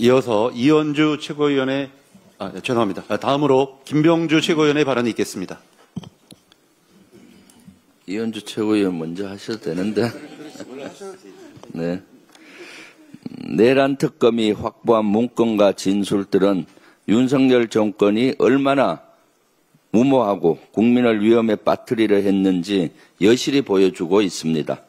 이어서 이현주 최고위원의 죄송합니다. 다음으로 김병주 최고위원의 발언이 있겠습니다. 이현주 최고위원 먼저 하셔도 되는데. 네. 내란 특검이 확보한 문건과 진술들은 윤석열 정권이 얼마나 무모하고 국민을 위험에 빠뜨리려 했는지 여실히 보여주고 있습니다.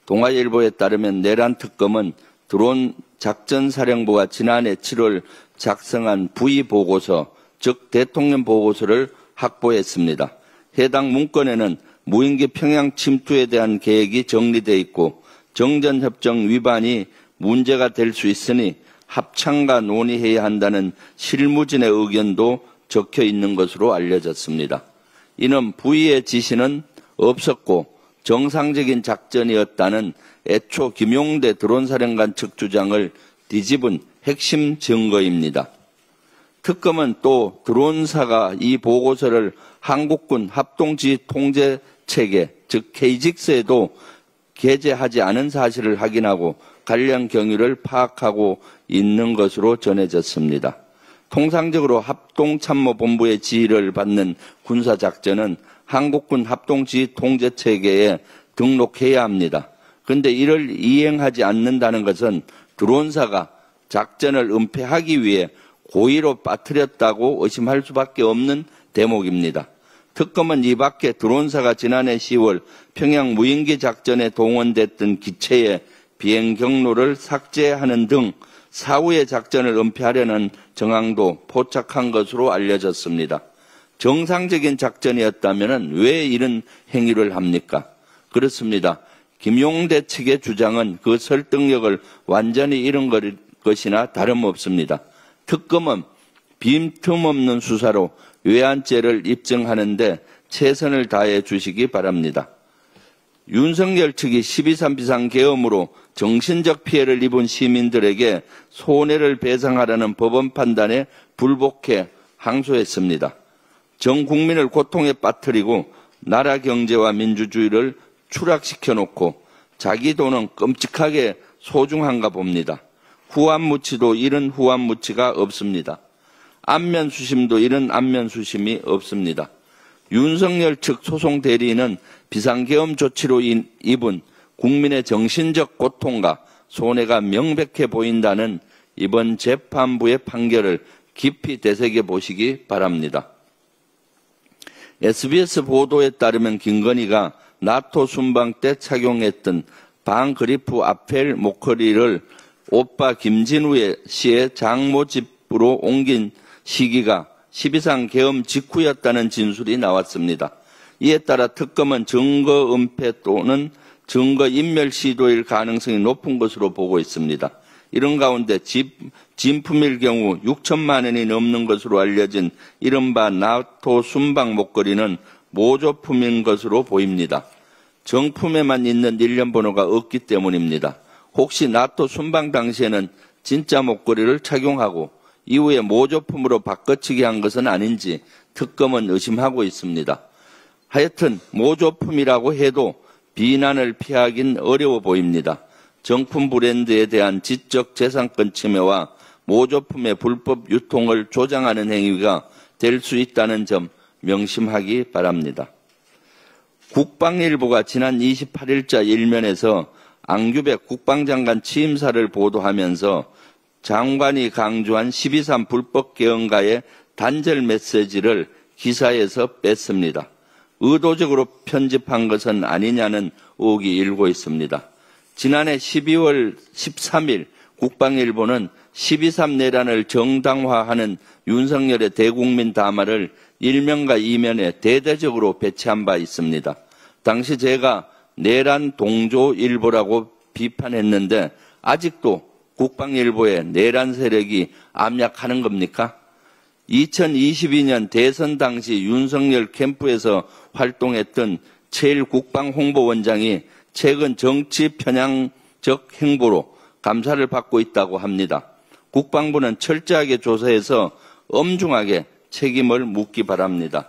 동아일보에 따르면 내란 특검은 드론 작전사령부가 지난해 7월 작성한 부의보고서, 즉 대통령 보고서를 확보했습니다. 해당 문건에는 무인기 평양 침투에 대한 계획이 정리되어 있고 정전협정 위반이 문제가 될 수 있으니 합참과 논의해야 한다는 실무진의 의견도 적혀 있는 것으로 알려졌습니다. 이는 부의의 지시는 없었고 정상적인 작전이었다는 애초 김용대 드론사령관 측 주장을 뒤집은 핵심 증거입니다. 특검은 또 드론사가 이 보고서를 한국군 합동지휘 통제체계, 즉 KGICS에도 게재하지 않은 사실을 확인하고 관련 경위를 파악하고 있는 것으로 전해졌습니다. 통상적으로 합동참모본부의 지휘를 받는 군사작전은 한국군 합동지휘 통제체계에 등록해야 합니다. 그런데 이를 이행하지 않는다는 것은 드론사가 작전을 은폐하기 위해 고의로 빠뜨렸다고 의심할 수밖에 없는 대목입니다. 특검은 이 밖에 드론사가 지난해 10월 평양 무인기 작전에 동원됐던 기체의 비행 경로를 삭제하는 등 사후의 작전을 은폐하려는 정황도 포착한 것으로 알려졌습니다. 정상적인 작전이었다면 왜 이런 행위를 합니까? 그렇습니다. 김용대 측의 주장은 그 설득력을 완전히 잃은 것이나 다름없습니다. 특검은 빈틈없는 수사로 외환죄를 입증하는 데 최선을 다해 주시기 바랍니다. 윤석열 측이 12.3 비상계엄으로 정신적 피해를 입은 시민들에게 손해를 배상하라는 법원 판단에 불복해 항소했습니다. 전 국민을 고통에 빠뜨리고 나라 경제와 민주주의를 추락시켜 놓고 자기 돈은 끔찍하게 소중한가 봅니다. 후한무치도 이런 후한무치가 없습니다. 안면수심도 이런 안면수심이 없습니다. 윤석열 측 소송 대리인은 비상계엄 조치로 입은 국민의 정신적 고통과 손해가 명백해 보인다는 이번 재판부의 판결을 깊이 되새겨 보시기 바랍니다. SBS 보도에 따르면 김건희가 나토 순방 때 착용했던 반그리프 아펠 목걸이를 오빠 김진우 씨의 장모 집으로 옮긴 시기가 12.3 계엄 직후였다는 진술이 나왔습니다. 이에 따라 특검은 증거 은폐 또는 증거 인멸 시도일 가능성이 높은 것으로 보고 있습니다. 이런 가운데 진품일 경우 6천만 원이 넘는 것으로 알려진 이른바 나토 순방 목걸이는 모조품인 것으로 보입니다. 정품에만 있는 일련 번호가 없기 때문입니다. 혹시 나토 순방 당시에는 진짜 목걸이를 착용하고 이후에 모조품으로 바꿔치기 한 것은 아닌지 특검은 의심하고 있습니다. 하여튼 모조품이라고 해도 비난을 피하긴 어려워 보입니다. 정품 브랜드에 대한 지적 재산권 침해와 모조품의 불법 유통을 조장하는 행위가 될 수 있다는 점 명심하기 바랍니다. 국방일보가 지난 28일자 일면에서 앙규백 국방장관 취임사를 보도하면서 장관이 강조한 12.3 불법 개헌가의 단절 메시지를 기사에서 뺐습니다. 의도적으로 편집한 것은 아니냐는 의혹이 일고 있습니다. 지난해 12월 13일 국방일보는 12.3 내란을 정당화하는 윤석열의 대국민 담화를 1면과 2면에 대대적으로 배치한 바 있습니다. 당시 제가 내란 동조일보라고 비판했는데 아직도 국방일보에 내란 세력이 압력하는 겁니까? 2022년 대선 당시 윤석열 캠프에서 활동했던 제1국방홍보원장이 최근 정치 편향적 행보로 감사를 받고 있다고 합니다. 국방부는 철저하게 조사해서 엄중하게 책임을 묻기 바랍니다.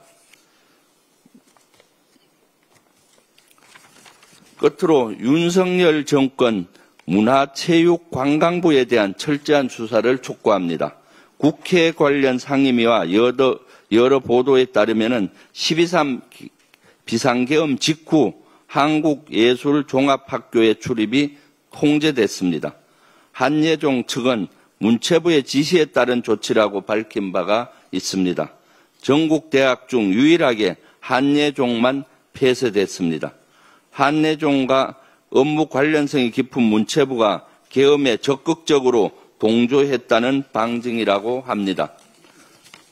끝으로 윤석열 정권 문화체육관광부에 대한 철저한 수사를 촉구합니다. 국회 관련 상임위와 여러 보도에 따르면 12.3 비상계엄 직후 한국예술종합학교의 출입이 통제됐습니다. 한예종 측은 문체부의 지시에 따른 조치라고 밝힌 바가 있습니다. 전국 대학 중 유일하게 한예종만 폐쇄됐습니다. 한예종과 업무 관련성이 깊은 문체부가 계엄에 적극적으로 동조했다는 방증이라고 합니다.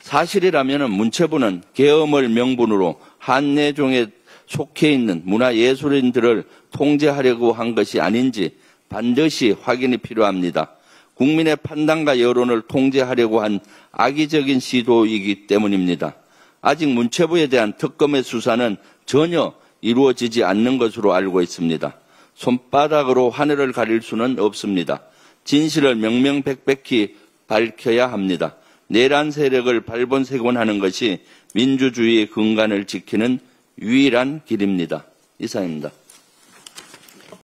사실이라면 문체부는 계엄을 명분으로 한예종에 속해 있는 문화예술인들을 통제하려고 한 것이 아닌지 반드시 확인이 필요합니다. 국민의 판단과 여론을 통제하려고 한 악의적인 시도이기 때문입니다. 아직 문체부에 대한 특검의 수사는 전혀 이루어지지 않는 것으로 알고 있습니다. 손바닥으로 하늘을 가릴 수는 없습니다. 진실을 명명백백히 밝혀야 합니다. 내란 세력을 발본색원하는 것이 민주주의의 근간을 지키는 유일한 길입니다. 이상입니다.